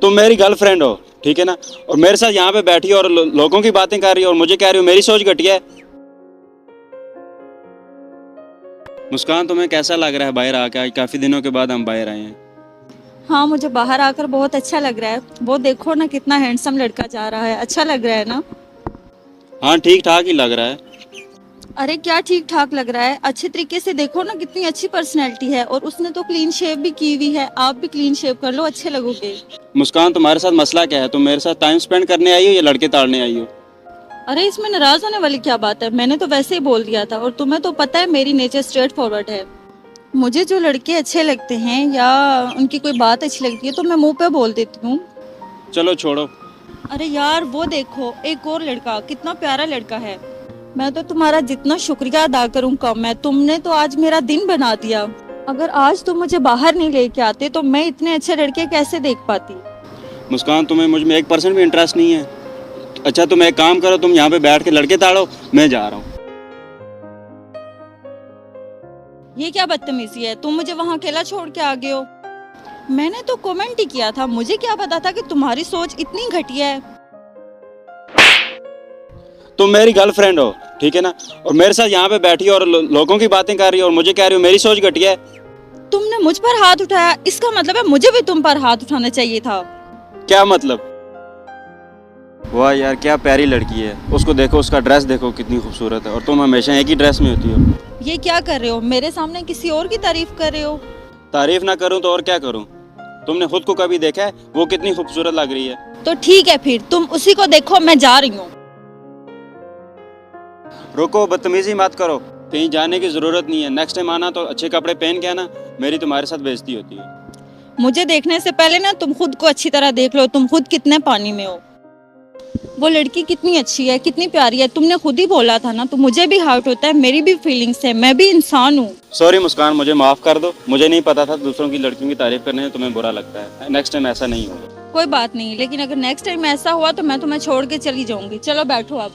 तुम मेरी गर्लफ्रेंड हो, ठीक है ना। और मेरे साथ यहाँ पे बैठी हो और लोगों की बातें कर रही हो और मुझे कह रही हो मेरी सोच घटिया है। मुस्कान, तुम्हें कैसा लग रहा है बाहर आके? आज काफी दिनों के बाद हम बाहर आए हैं। हाँ, मुझे बाहर आकर बहुत अच्छा लग रहा है। वो देखो ना, कितना हैंडसम लड़का जा रहा है। अच्छा लग रहा है ना? हाँ, ठीक ठाक ही लग रहा है। अरे क्या ठीक ठाक लग रहा है, अच्छे तरीके से देखो ना, कितनी अच्छी पर्सनैलिटी है। और उसने तो क्लीन शेव भी की हुई है। आप भी क्लीन शेव कर लो, अच्छे लगोगे। मुस्कान, तुम्हारे साथ मसला क्या है? तुम मेरे साथ टाइम स्पेंड करने आई हो या लड़के ताड़ने आई हो? अरे इसमें नाराज होने वाली क्या बात है? मैंने तो वैसे ही बोल दिया था। और तुम्हें तो पता है मेरी नेचर स्ट्रेट फॉरवर्ड है। मुझे जो लड़के अच्छे लगते हैं या उनकी कोई बात अच्छी लगती है तो मैं मुंह पे बोल देती हूँ। चलो छोड़ो। अरे यार, वो देखो एक और लड़का, कितना प्यारा लड़का है। मैं तो तुम्हारा जितना शुक्रिया अदा करूँ कम है। तुमने तो आज मेरा दिन बना दिया। अगर आज तुम मुझे बाहर नहीं लेके आते तो मैं इतने अच्छे लड़के कैसे देख पाती। मुस्कान, तुम्हें मुझ में 1% भी इंटरेस्ट नहीं है? अच्छा, तुम एक काम करो, तुम यहाँ पे बैठ के लड़के ताड़ो, मैं जा रहा हूँ। ये क्या बदतमीजी है? तुम मुझे वहाँ अकेला छोड़ के आ गए हो। मैंने तो कमेंट ही किया था, मुझे क्या पता था कि तुम्हारी सोच इतनी घटिया है। तुम मेरी गर्लफ्रेंड हो, ठीक है ना। और मेरे साथ यहाँ पे बैठी हो और लोगों की बातें कर रही हो और मुझे कह रही हो मेरी सोच घटिया है। तुमने मुझ पर हाथ उठाया, इसका मतलब है मुझे भी तुम पर हाथ उठाना चाहिए था। क्या मतलब? वाह यार, क्या प्यारी लड़की है। उसको देखो, उसका ड्रेस देखो कितनी खूबसूरत है। और तुम हमेशा एक ही ड्रेस में होती हो। ये क्या कर रहे हो? मेरे सामने किसी और की तारीफ कर रहे हो। तारीफ ना करूं तो और क्या करूं? तुमने खुद को कभी देखा है वो कितनी खूबसूरत लग रही है? तो ठीक है, फिर तुम उसी को देखो, मैं जा रही हूँ। रुको, बदतमीजी मत करो। कहीं जाने की जरूरत नहीं है। नेक्स्ट टाइम आना तो अच्छे कपड़े पहन के आना। मेरी तुम्हारे साथ बेइज्जती होती है। मुझे देखने से पहले ना तुम खुद को अच्छी तरह देख लो, तुम खुद कितने पानी में हो। वो लड़की कितनी अच्छी है, कितनी प्यारी है। तुमने खुद ही बोला था ना, तो मुझे भी हार्ट होता है, मेरी भी फीलिंग्स है, मैं भी इंसान हूँ। सॉरी मुस्कान, मुझे माफ कर दो। मुझे नहीं पता था दूसरों की लड़कियों की तारीफ करने से तुम्हें बुरा लगता है। नेक्स्ट टाइम ऐसा नहीं होगा। कोई बात नहीं, लेकिन अगर नेक्स्ट टाइम ऐसा हुआ तो मैं तुम्हें छोड़ के चली जाऊंगी। चलो बैठो आप।